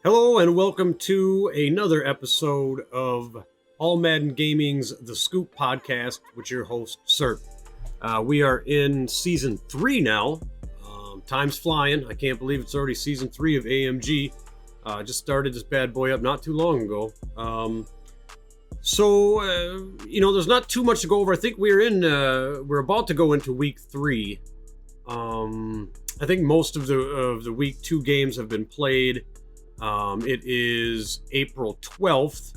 Hello and welcome to another episode of All Madden Gaming's The Scoop podcast with your host, Serp. We are in Season 3 now. Time's flying. I can't believe it's already Season 3 of AMG. Just started this bad boy up not too long ago. There's not too much to go over. I think we're about to go into Week 3. I think most of the Week 2 games have been played. It is April 12th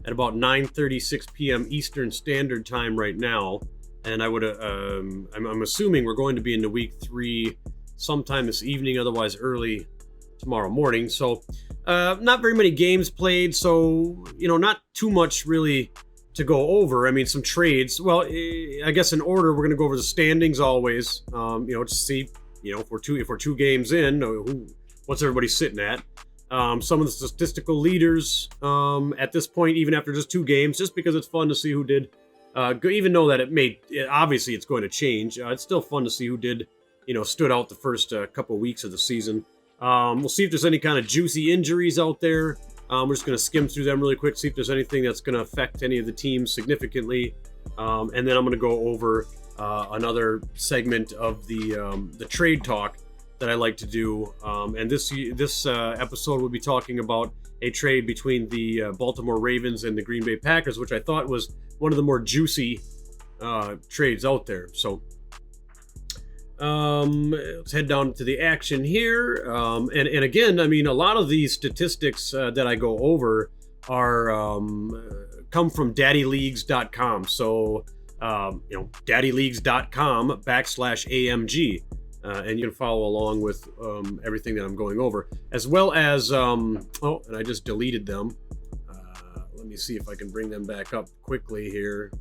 at about 9:36 p.m. Eastern Standard Time right now, and I'm assuming we're going to be into Week 3 sometime this evening, otherwise early tomorrow morning. So, not very many games played, so not too much really to go over. I mean, some trades. Well, I guess in order, we're going to go over the standings always. To see if we're two games in, what's everybody sitting at. Some of the statistical leaders at this point, even after just 2 games, just because it's fun to see who did, even though that obviously it's going to change. It's still fun to see who did, stood out the first couple of weeks of the season. We'll see if there's any kind of juicy injuries out there. We're just going to skim through them really quick, see if there's anything that's going to affect any of the teams significantly. And then I'm going to go over another segment of the trade talk that I like to do, and this episode will be talking about a trade between the Baltimore Ravens and the Green Bay Packers, which I thought was one of the more juicy trades out there. So let's head down to the action here, and again, I mean, a lot of these statistics that I go over are come from daddyleagues.com. So daddyleagues.com/AMG. And you can follow along with everything that I'm going over, as well as, and I just deleted them. Let me see if I can bring them back up quickly here.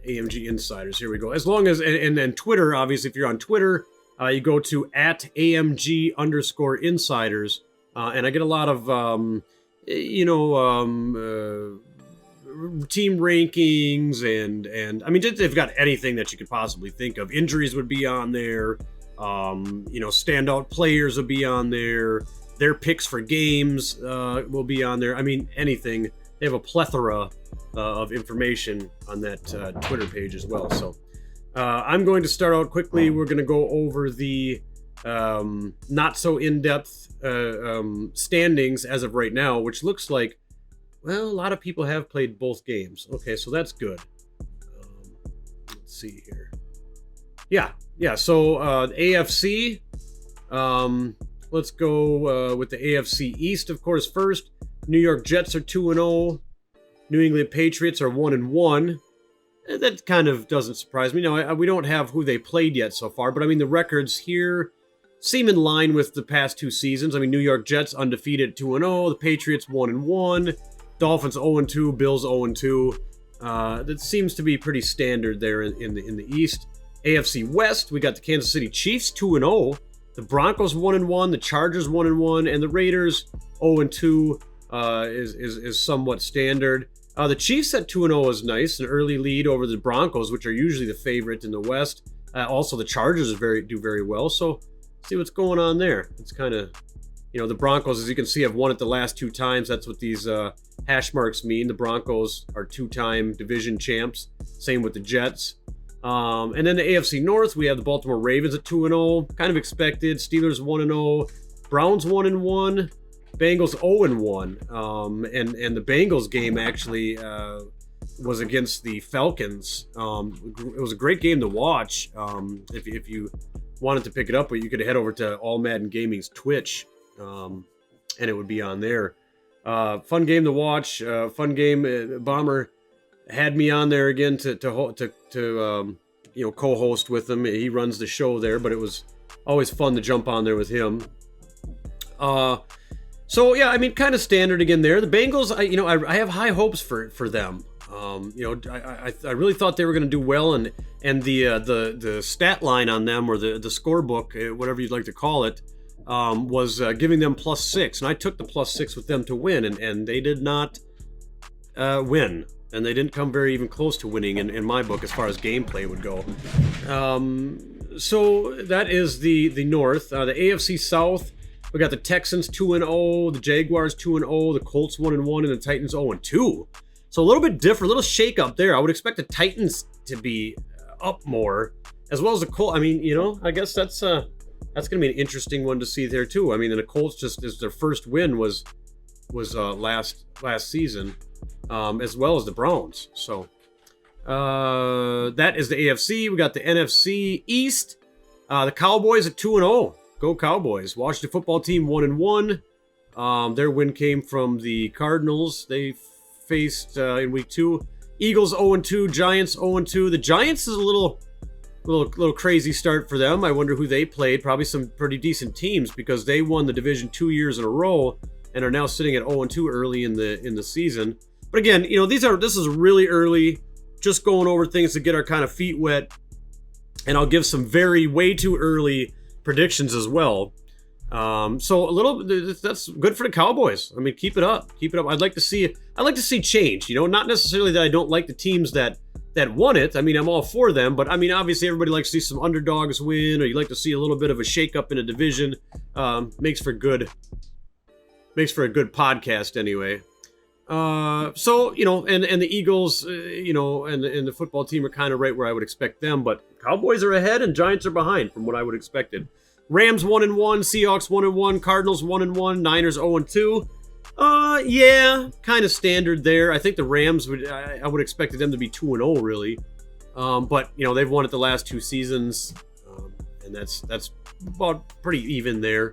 AMG Insiders, here we go. As long as, and then Twitter, obviously, if you're on Twitter, you go to @AMG_Insiders, and I get a lot of, team rankings and I mean, they've got anything that you could possibly think of. Injuries would be on there. Standout players would be on there. Their picks for games will be on there. I mean, anything. They have a plethora of information on that Twitter page as well. So I'm going to start out quickly. We're going to go over the not so in-depth standings as of right now, which looks like, well, a lot of people have played both games. Okay, so that's good. Let's see here. Yeah. So AFC. Let's go with the AFC East, of course. First, New York Jets are 2-0. New England Patriots are 1-1. That kind of doesn't surprise me. Now, we don't have who they played yet so far, but I mean, the records here seem in line with the past 2 seasons. I mean, New York Jets undefeated at 2-0. The Patriots 1-1. Dolphins 0-2, Bills 0-2. That seems to be pretty standard there in the East. AFC West, we got the Kansas City Chiefs 2-0, the Broncos 1-1, the Chargers 1-1, and the Raiders 0-2 is somewhat standard. The Chiefs at 2-0 is nice, an early lead over the Broncos, which are usually the favorite in the West. Also, the Chargers do very well. So, see what's going on there. It's kind of, the Broncos, as you can see, have won it the last 2 times. That's what these hash marks mean. The Broncos are 2-time division champs. Same with the Jets. And then the AFC North, we have the Baltimore Ravens at 2-0. Kind of expected. Steelers 1-0. Browns 1-1. Bengals 0-1. And the Bengals game actually was against the Falcons. It was a great game to watch. If you wanted to pick it up, but you could head over to All Madden Gaming's Twitch. And it would be on there. Fun game to watch. Fun game. Bomber had me on there again to co-host with him. He runs the show there, but it was always fun to jump on there with him. So yeah, I mean, kind of standard again there. The Bengals, I have high hopes for them. I really thought they were going to do well, and the stat line on them, or the scorebook, whatever you'd like to call it, was giving them +6, and I took the +6 with them to win, and they did not win. and they didn't come very even close to winning in my book as far as gameplay would go. So that is the North. The AFC South, we got the Texans 2-0, the Jaguars 2-0, the Colts 1-1, and the Titans 0-2. So a little bit different, a little shake up there. I would expect the Titans to be up more, as well as the Colts. I mean, you know, I guess that's going to be an interesting one to see there too. I mean, and the Colts just as their first win was last season, as well as the Browns. So that is the AFC. We got the NFC East. The Cowboys at 2-0. Go Cowboys. Washington football team 1-1. Their win came from the Cardinals. They faced in week 2. Eagles 0-2. Giants 0-2. The Giants is a little crazy start for them. I wonder who they played. Probably some pretty decent teams because they won the division 2 years in a row and are now sitting at 0-2 early in the season. But again, you know, this is really early, just going over things to get our kind of feet wet. And I'll give some way too early predictions as well. So that's good for the Cowboys. I mean, keep it up. I'd like to see change. You know, not necessarily that I don't like the teams that won it. I mean, I'm all for them, but I mean, obviously everybody likes to see some underdogs win, or you like to see a little bit of a shakeup in a division. Makes for a good podcast anyway. So, you know, and the Eagles, you know, and the football team are kind of right where I would expect them, but Cowboys are ahead and Giants are behind from what I would expected. Rams 1-1, Seahawks 1-1, Cardinals 1-1, Niners 0-2. Yeah, kind of standard there. I think the Rams I would expect them to be 2-0 really. But you know, they've won it the last 2 seasons. And that's about pretty even there.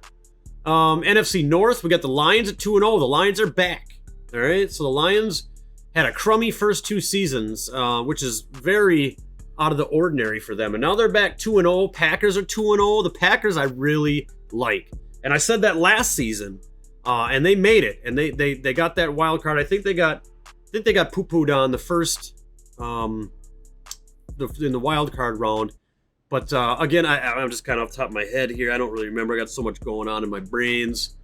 NFC North, we got the Lions at 2-0. The Lions are back. All right, so the Lions had a crummy first 2 seasons, which is very out of the ordinary for them. And now they're back 2-0. Packers are 2-0. The Packers I really like. And I said that last season, and they made it. And they got that wild card. I think they got poo-pooed on the first in the wild card round. But again, I'm just kind of off the top of my head here. I don't really remember. I got so much going on in my brains.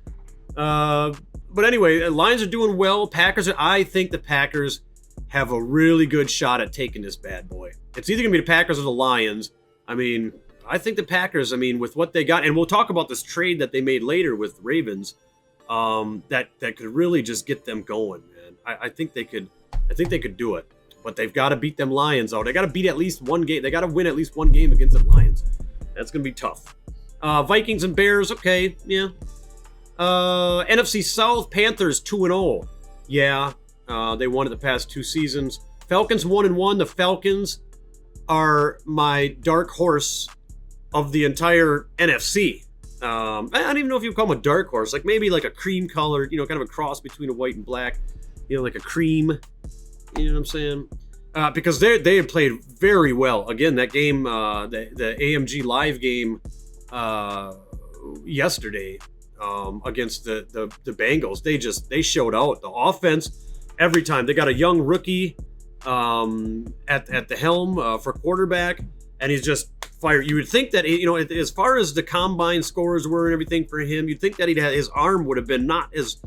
But anyway, Lions are doing well. I think the Packers have a really good shot at taking this bad boy. It's either going to be the Packers or the Lions. I mean, I think the Packers, with what they got, and we'll talk about this trade that they made later with Ravens, that could really just get them going, man. I think they could do it. But they've got to beat them Lions out. They got to beat at least one game. They got to win at least one game against the Lions. That's going to be tough. Vikings and Bears, okay, yeah. NFC South, Panthers 2-0. Yeah, they won it the past 2 seasons. Falcons 1-1. The Falcons are my dark horse of the entire NFC. I don't even know if you call them a dark horse. Like maybe like a cream colored, kind of a cross between a white and black. Like a cream. You know what I'm saying? Because they have played very well. Again, that game, the AMG live game yesterday against the Bengals, they showed out. The offense every time. They got a young rookie at the helm for quarterback, and he's just fired. You would think that as far as the combine scores were and everything for him, you'd think that his arm would have been not as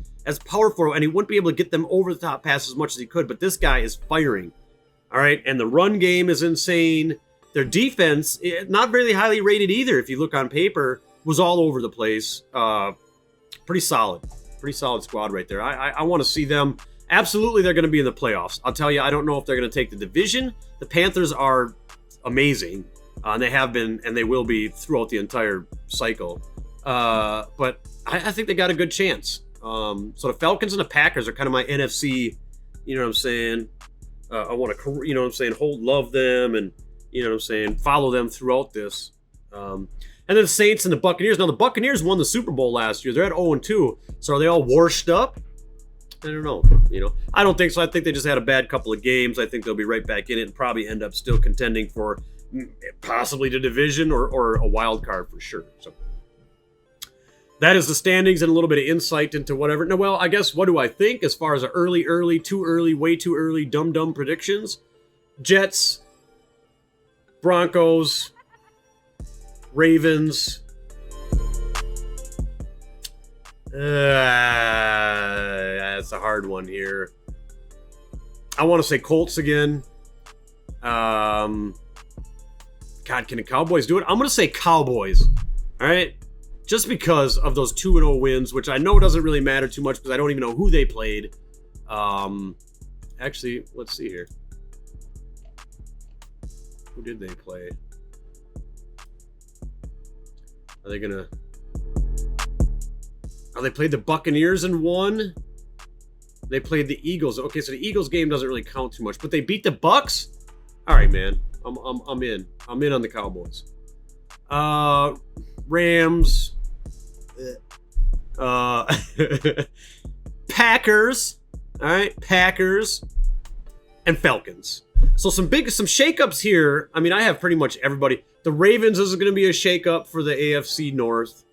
powerful, and he wouldn't be able to get them over the top pass as much as he could. But this guy is firing. All right, and the run game is insane. Their defense, not really highly rated either. If you look on paper, was all over the place. Pretty solid squad right there. I want to see them. Absolutely, they're going to be in the playoffs. I'll tell you, I don't know if they're going to take the division. The Panthers are amazing. And they have been, and they will be throughout the entire cycle. But I think they got a good chance. So the Falcons and the Packers are kind of my NFC. You know what I'm saying? I want to, love them and, follow them throughout this. And then the Saints and the Buccaneers. Now, the Buccaneers won the Super Bowl last year. They're at 0-2. So are they all washed up? I don't know. I don't think so. I think they just had a bad couple of games. I think they'll be right back in it and probably end up still contending for possibly the division or a wild card for sure. So that is the standings and a little bit of insight into whatever. Now, well, I guess what do I think as far as early, too early, way too early, dumb predictions? Jets, Broncos, Ravens. That's a hard one here. I want to say Colts again. God, can the Cowboys do it? I'm going to say Cowboys. All right? Just because of those 2-0 wins, which I know doesn't really matter too much because I don't even know who they played. Actually, let's see here. Who did they play? Are they going to... Oh, they played the Buccaneers and won. They played the Eagles. Okay, so the Eagles game doesn't really count too much, but they beat the Bucks. All right, man. I'm in. I'm in on the Cowboys. Rams. Packers. All right, Packers and Falcons. So some shakeups here. I mean, I have pretty much everybody. The Ravens is going to be a shakeup for the AFC North.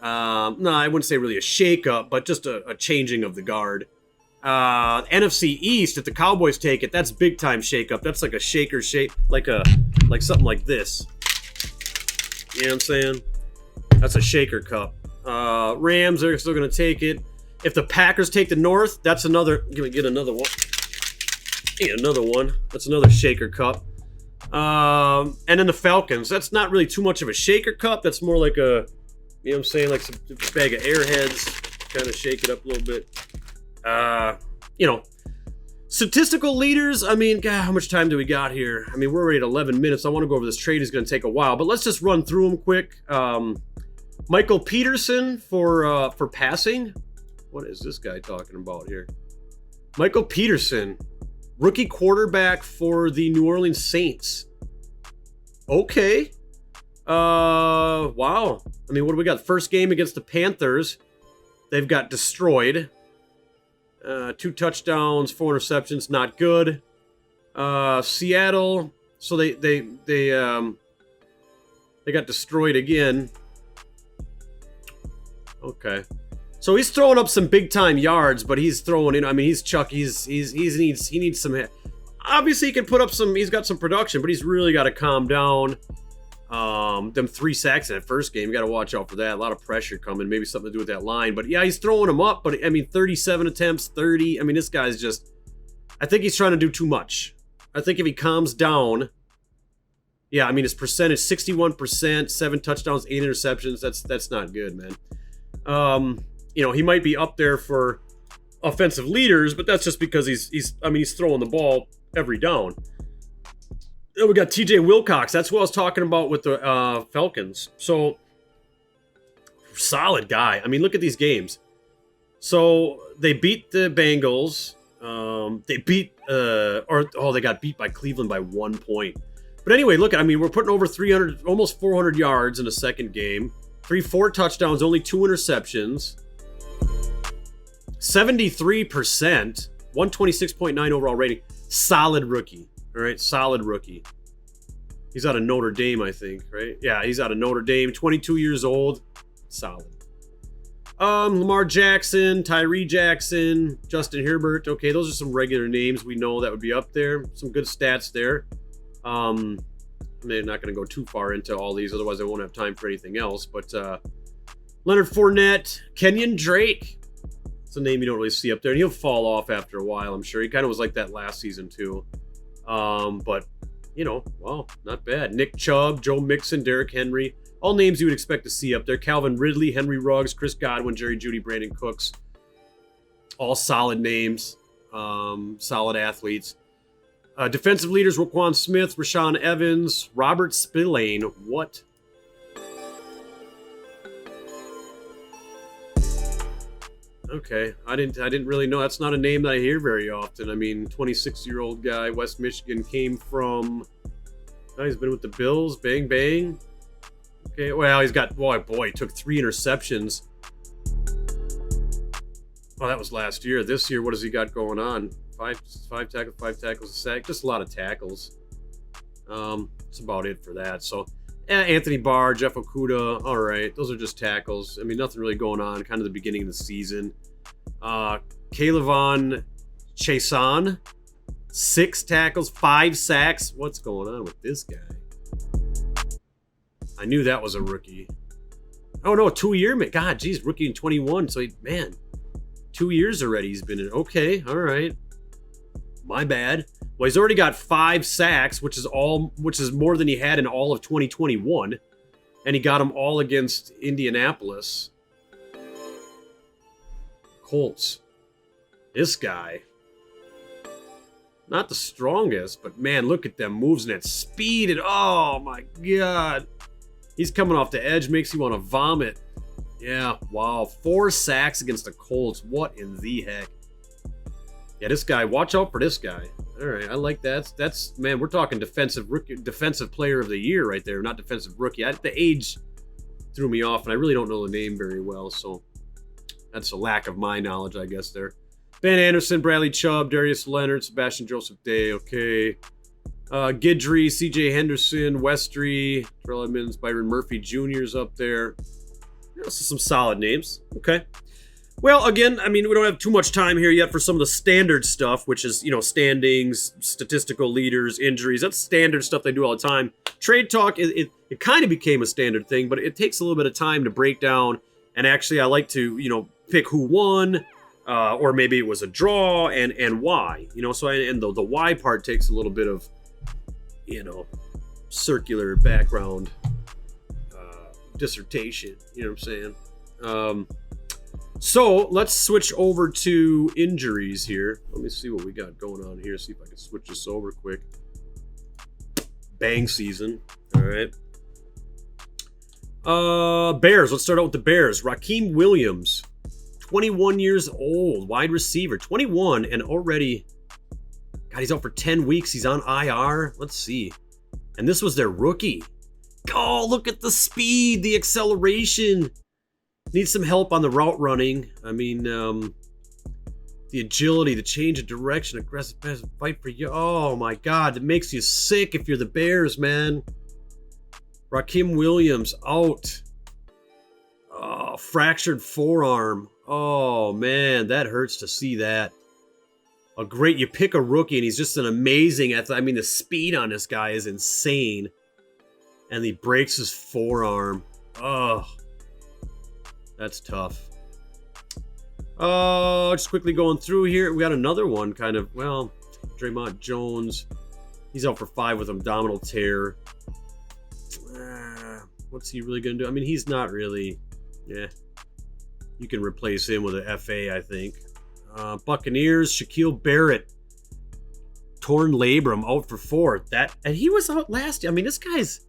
No, I wouldn't say really a shakeup, but just a changing of the guard. NFC East, if the Cowboys take it, that's big time shakeup. That's like a shaker shake, like something like this. You know what I'm saying? That's a shaker cup. Rams are still going to take it. If the Packers take the North, that's another. Get another one. Get another one. That's another shaker cup. And then the Falcons. That's not really too much of a shaker cup. That's more like a, you know what I'm saying, like some bag of Airheads. Kind of shake it up a little bit. You know, statistical leaders. I mean, God, how much time do we got here? I mean, we're already at 11 minutes. I want to go over this trade. It's going to take a while, but let's just run through them quick. Michael Peterson for passing. What is this guy talking about here? Michael Peterson, rookie quarterback for the New Orleans Saints. Okay. Wow. I mean, what do we got? First game against the Panthers. They've got destroyed. 2 touchdowns, 4 interceptions, not good. Seattle, so they got destroyed again. Okay, so he's throwing up some big time yards, but he's throwing in. I mean, he needs some hit. Obviously, he can put up some. He's got some production, but he's really got to calm down. Them 3 sacks in that first game, you got to watch out for that. A lot of pressure coming, maybe something to do with that line. But yeah, he's throwing them up. But I mean, 37 attempts, 30. I mean, this guy's just. I think he's trying to do too much. I think if he calms down. Yeah, I mean, his percentage 61%, 7 touchdowns, 8 interceptions. That's not good, man. You know, he might be up there for offensive leaders, but that's just because he's throwing the ball every down. We got TJ Wilcox. That's what I was talking about with the Falcons. So, solid guy. I mean, look at these games. So, they beat the Bengals. They got beat by Cleveland by 1 point. But anyway, look, I mean, we're putting over 300, almost 400 yards in the second game. 4 touchdowns, only 2 interceptions. 73%, 126.9 overall rating. Solid rookie. All right, solid rookie. He's out of Notre Dame, I think, right? Yeah, he's out of Notre Dame, 22 years old. Solid. Lamar Jackson, Tyree Jackson, Justin Herbert. Okay, those are some regular names we know that would be up there. Some good stats there. I'm not going to go too far into all these, otherwise I won't have time for anything else. But Leonard Fournette, Kenyon Drake. It's a name you don't really see up there, and he'll fall off after a while, I'm sure. He kind of was like that last season, too. But, you know, wow, not bad. Nick Chubb, Joe Mixon, Derrick Henry. All names you would expect to see up there. Calvin Ridley, Henry Ruggs, Chris Godwin, Jerry Jeudy, Brandon Cooks. All solid names. Solid athletes. Defensive leaders, Roquan Smith, Rashaan Evans, Robert Spillane. What? Okay, I didn't really know. That's not a name that I hear very often. I mean, 26-year-old guy, West Michigan, came from. Oh, he's been with the Bills. Bang bang. Okay, well, he's got. Boy, he took 3 interceptions. Oh, that was last year. This year, what has he got going on? 5 tackles, a sack. Just a lot of tackles. That's about it for that. So, Anthony Barr, Jeff Okudah. All right, those are just tackles. I mean, nothing really going on. Kind of the beginning of the season. Kayvon Chaisson, 6 tackles, 5 sacks. What's going on with this guy? I knew that was a rookie. Oh no, 2-year man. God, geez, rookie in 21. So 2 years already he's been in. Okay, all right. My bad. Well, he's already got 5 sacks, which is more than he had in all of 2021. And he got them all against Indianapolis. Colts. This guy. Not the strongest, but man, look at them moves and that speed. And oh my God. He's coming off the edge, makes you want to vomit. Yeah, wow. 4 sacks against the Colts. What in the heck? Yeah, this guy, watch out for this guy. All right, I like that. That's man, we're talking defensive player of the year right there, not defensive rookie. The age threw me off, and I really don't know the name very well, so that's a lack of my knowledge, I guess, there. Ben Anderson, Bradley Chubb, Darius Leonard, Sebastian Joseph Day, okay. Guidry, C.J. Henderson, Westry, Terrell Edmonds, Byron Murphy Jr.'s up there. Some solid names, okay. Well, again, I mean, we don't have too much time here yet for some of the standard stuff, which is, standings, statistical leaders, injuries. That's standard stuff they do all the time. Trade talk, it kind of became a standard thing, but it takes a little bit of time to break down. And actually, I like to, pick who won, or maybe it was a draw, and why. So the why part takes a little bit of, circular background dissertation. You know what I'm saying? So let's switch over to injuries here. Let me see what we got going on here. See if I can switch this over quick. Bang season. All right. Bears. Let's start out with the Bears. Raheem Williams, 21 years old, wide receiver, 21, and already, God, he's out for 10 weeks. He's on IR. Let's see. And this was their rookie. Oh, look at the speed, the acceleration. Needs some help on the route running. I mean, the agility, the change of direction, aggressive pass, fight for you. Oh my God, it makes you sick if you're the Bears, man. Raheem Williams out. Oh, fractured forearm. Oh man, that hurts to see that. You pick a rookie and he's just an amazing athlete. I mean, the speed on this guy is insane. And he breaks his forearm. Oh. That's tough. Just quickly going through here. We got another one kind of, Draymond Jones. He's out for 5 with abdominal tear. What's he really going to do? I mean, he's not really, you can replace him with an FA, I think. Buccaneers, Shaquille Barrett. Torn labrum, out for 4. And he was out last year. I mean, this guy's,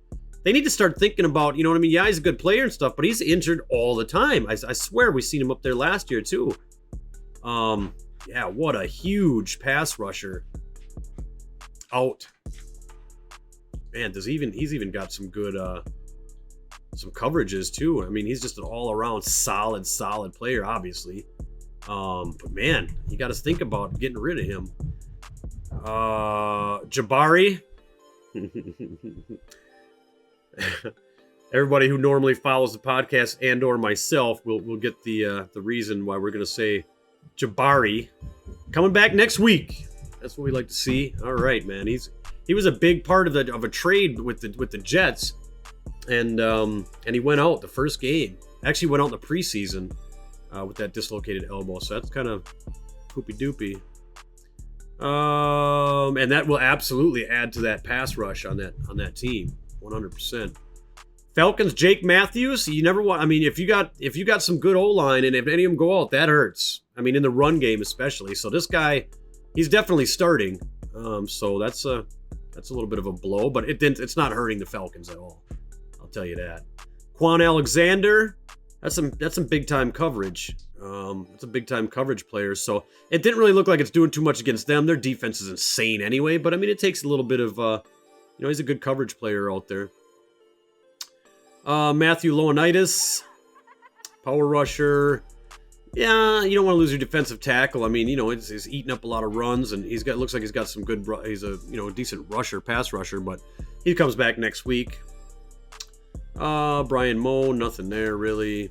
they need to start thinking about, what I mean? Yeah, he's a good player and stuff, but he's injured all the time. I swear we seen him up there last year too. What a huge pass rusher. Out. Man, he's even got some good some coverages too. I mean, he's just an all-around solid player, obviously. But man, you got to think about getting rid of him. Jabari. Everybody who normally follows the podcast and or myself will get the reason why we're going to say Jabari coming back next week. That's what we like to see. All right, man. He was a big part of a trade with the Jets, and he went out the first game. Actually went out in the preseason with that dislocated elbow. So that's kind of poopy doopy. And that will absolutely add to that pass rush on that team. 100%. Falcons, Jake Matthews. You never want. I mean, if you got some good O-line, and if any of them go out, that hurts. I mean, in the run game especially. So this guy, he's definitely starting. So that's a little bit of a blow, but it's not hurting the Falcons at all. I'll tell you that. Quan Alexander, that's some big time coverage. It's a big time coverage player. So it didn't really look like it's doing too much against them. Their defense is insane anyway. But I mean, it takes a little bit of he's a good coverage player out there. Matthew Ioannidis, power rusher. Yeah, you don't want to lose your defensive tackle. I mean, he's eating up a lot of runs, and looks like he's got some good. He's a decent pass rusher, but he comes back next week. Brian Moe, nothing there really.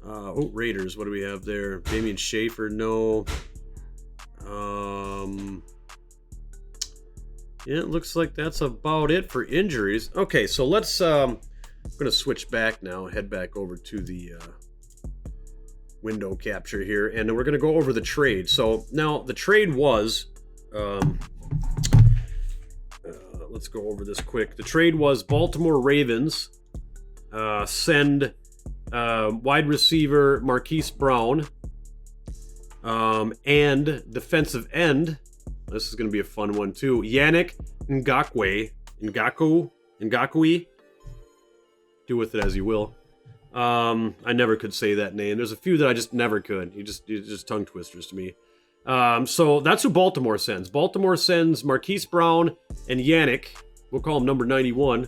Raiders, what do we have there? Damian Schaefer, no. Yeah, it looks like that's about it for injuries. Okay, so let's. I'm going to switch back now, head back over to the window capture here, and we're going to go over the trade. So now the trade was Let's go over this quick. The trade was Baltimore Ravens send wide receiver Marquise Brown and defensive end. This is going to be a fun one too. Yannick Ngakoue. Do with it as you will. I never could say that name. There's a few that I just never could. You just tongue twisters to me. So that's who Baltimore sends. Baltimore sends Marquise Brown and Yannick, we'll call him number 91,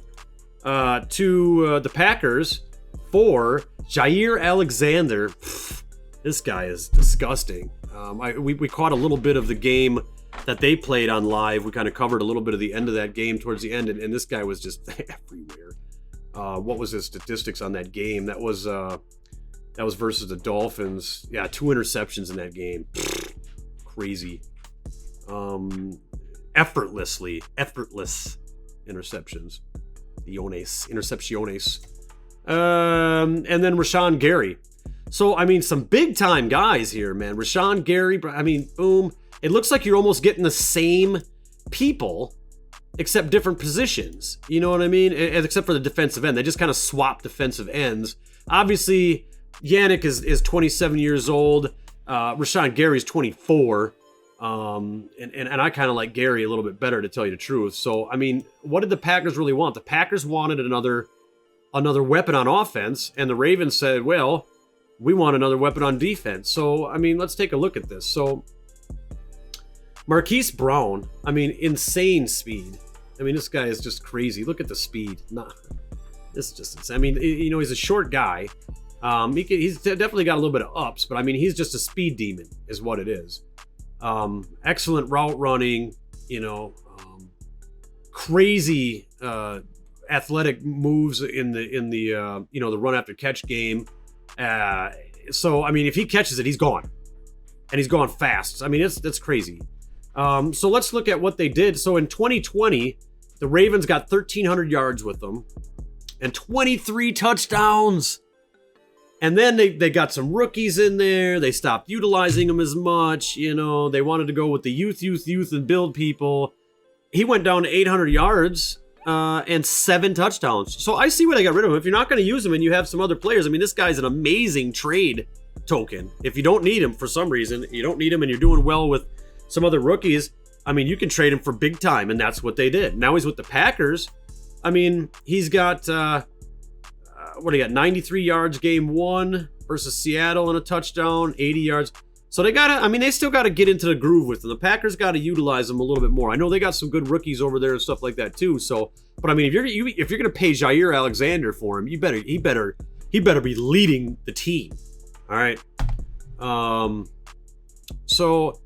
to the Packers for Jair Alexander. This guy is disgusting. We caught a little bit of the game that they played on live. We kind of covered a little bit of the end of that game towards the end, and this guy was just everywhere. What was his statistics on that game? That was versus the Dolphins. Yeah, 2 interceptions in that game. Crazy. Effortless interceptions. Intercepciones. And then Rashawn Gary. So, I mean, some big time guys here, man. Rashawn Gary, I mean, boom. It looks like you're almost getting the same people, except different positions. You know what I mean? Except for the defensive end. They just kind of swap defensive ends. Obviously, Yannick is 27 years old. Rashawn Gary's 24. And I kind of like Gary a little bit better, to tell you the truth. So, I mean, what did the Packers really want? The Packers wanted another weapon on offense, and the Ravens said, well, we want another weapon on defense. So, I mean, let's take a look at this. So, Marquise Brown, I mean, insane speed. I mean, this guy is just crazy. Look at the speed. Nah, this is just insane. I mean, you know, he's a short guy. He's definitely got a little bit of ups, but I mean, he's just a speed demon, is what it is. Excellent route running, you know, crazy athletic moves in the you know, the run after catch game. So I mean, if he catches it, he's gone, and he's gone fast. I mean, that's crazy. So let's look at what they did. So in 2020, the Ravens got 1,300 yards with them and 23 touchdowns. And then they got some rookies in there. They stopped utilizing them as much. You know, they wanted to go with the youth and build people. He went down to 800 yards and 7 touchdowns. So I see why they got rid of him. If you're not going to use him and you have some other players, I mean, this guy's an amazing trade token. If you don't need him for some reason, you don't need him and you're doing well with some other rookies, I mean, you can trade him for big time, and that's what they did. Now he's with the Packers. I mean, he's got, what do you got, 93 yards game 1 versus Seattle and a touchdown, 80 yards. So they still got to get into the groove with them. The Packers got to utilize them a little bit more. I know they got some good rookies over there and stuff like that too. So, but I mean, if you're going to pay Jair Alexander for him, he better be leading the team. All right. So,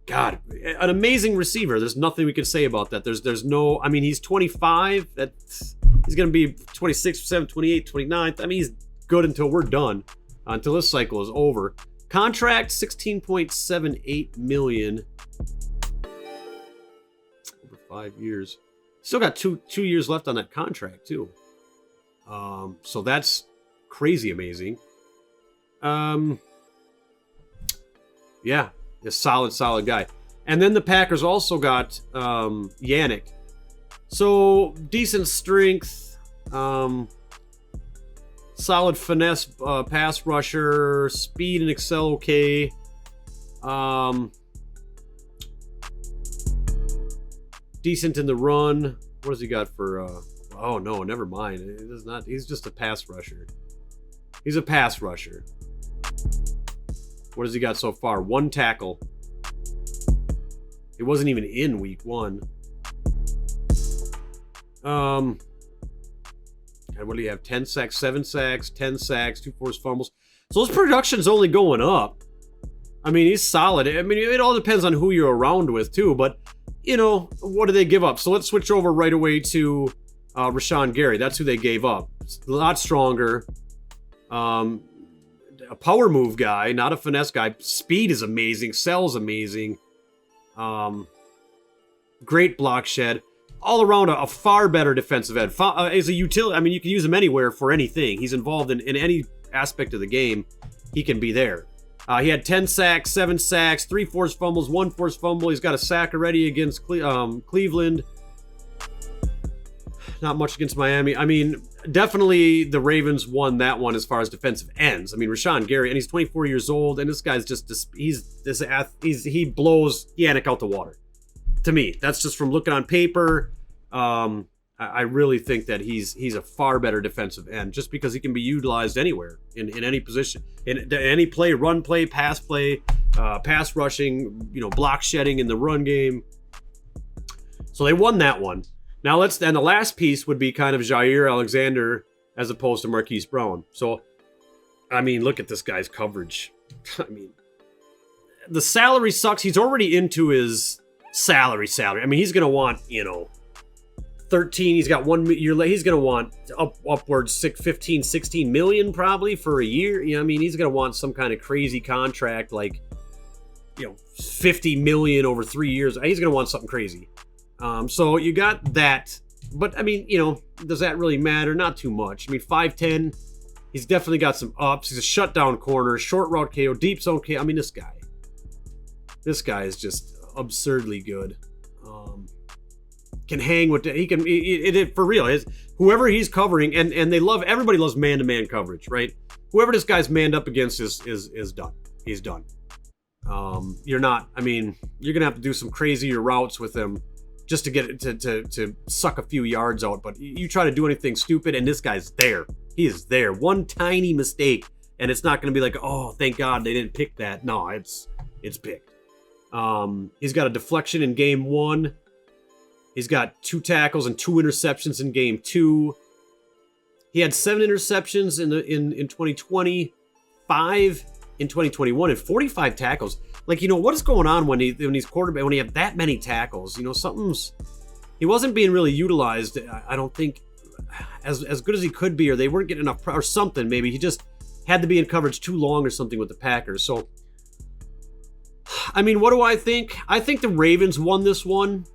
God, an amazing receiver. There's nothing we can say about that. There's no, I mean, he's 25. He's going to be 26, 27, 28, 29. I mean, he's good until we're done, until this cycle is over. Contract, $16.78 million over 5 years. Still got two years left on that contract too. So that's crazy amazing. Yeah. A solid guy. And then the Packers also got Yannick. So decent strength, solid finesse pass rusher, speed and excel okay. Decent in the run. What does he got for oh no, never mind. It is not, he's just a pass rusher. He's a pass rusher. What has he got so far? 1 tackle. It wasn't even in week 1. And what do you have? 10 sacks, 7 sacks, 10 sacks, 2 forced fumbles. So his production's only going up. I mean, he's solid. I mean, it all depends on who you're around with too. But, you know, what do they give up? So let's switch over right away to Rashawn Gary. That's who they gave up. It's a lot stronger. A power move guy, not a finesse guy. Speed is amazing. Cell's amazing. Great block shed. All around a far better defensive end. As a utility, I mean, you can use him anywhere for anything. He's involved in any aspect of the game. He can be there. He had 10 sacks, 7 sacks, 3 forced fumbles, 1 forced fumble. He's got a sack already against Cleveland. Not much against Miami. I mean, definitely the Ravens won that one as far as defensive ends. I mean, Rashawn Gary, and he's 24 years old, and this guy's he blows Yannick out the water. To me, that's just from looking on paper. I really think that he's a far better defensive end just because he can be utilized anywhere in any position, in any play, run play, pass rushing, block shedding in the run game. So they won that one. Now and the last piece would be kind of Jair Alexander as opposed to Marquise Brown. So, I mean, look at this guy's coverage. I mean, the salary sucks. He's already into his salary. I mean, he's going to want, 13. He's got 1 year left. He's going to want upwards 15, 16 million probably for a year. I mean, he's going to want some kind of crazy contract like, 50 million over 3 years. He's going to want something crazy. So you got that, but I mean, does that really matter? Not too much. I mean, 5'10", he's definitely got some ups. He's a shutdown corner, short route KO, deep zone KO. I mean, this guy is just absurdly good. Can hang with for real. Whoever he's covering, and everybody loves man-to-man coverage, right? Whoever this guy's manned up against is done. He's done. You're gonna have to do some crazier routes with him just to get it to suck a few yards out. But you try to do anything stupid, and this guy's there. He is there. One tiny mistake, and it's not going to be like, oh, thank God they didn't pick that. No, it's picked. He's got a deflection in game 1. He's got 2 tackles and 2 interceptions in game 2. He had 7 interceptions in 2020, 5 in 2021, and 45 tackles. Like, what is going on when he's quarterback, when he have that many tackles? He wasn't being really utilized, I don't think, as good as he could be, or they weren't getting enough, or something. Maybe he just had to be in coverage too long or something with the Packers. So, I mean, what do I think? I think the Ravens won this one.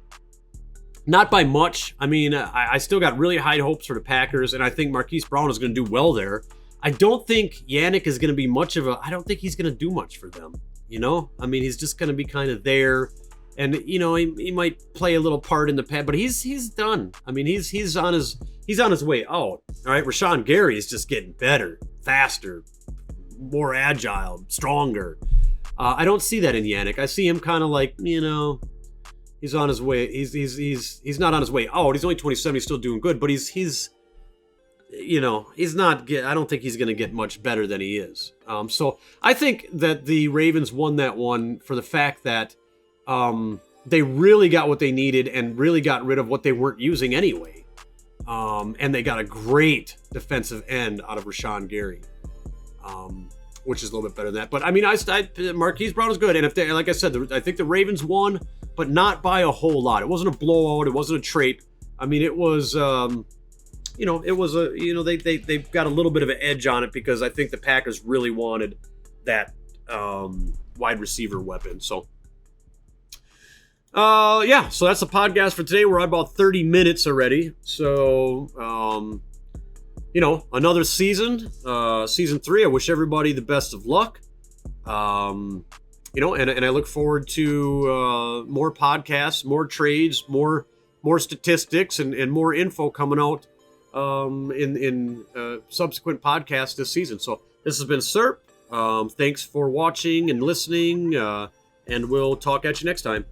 Not by much. I mean, I still got really high hopes for the Packers, and I think Marquise Brown is going to do well there. I don't think Yannick is going to be I don't think he's going to do much for them. I mean, he's just going to be kind of there, and he might play a little part in the pad, but he's done. I mean, he's on his way out. All right, Rashawn Gary is just getting better, faster, more agile, stronger. I don't see that in Yannick. I see him kind of like, he's on his way. He's not on his way out. He's only 27. He's still doing good, but he's not. I don't think he's going to get much better than he is. So I think that the Ravens won that one for the fact that they really got what they needed and really got rid of what they weren't using anyway. And they got a great defensive end out of Rashawn Gary, which is a little bit better than that. But I mean, Marquise Brown is good, and like I said, I think the Ravens won, but not by a whole lot. It wasn't a blowout. It wasn't a trape. I mean, it was. They've got a little bit of an edge on it because I think the Packers really wanted that wide receiver weapon. So, so that's the podcast for today. We're at about 30 minutes already. So, another season, season 3. I wish everybody the best of luck. And I look forward to more podcasts, more trades, more statistics, and more info coming out in subsequent podcasts this season. So this has been Serp. Thanks for watching and listening, and we'll talk at you next time.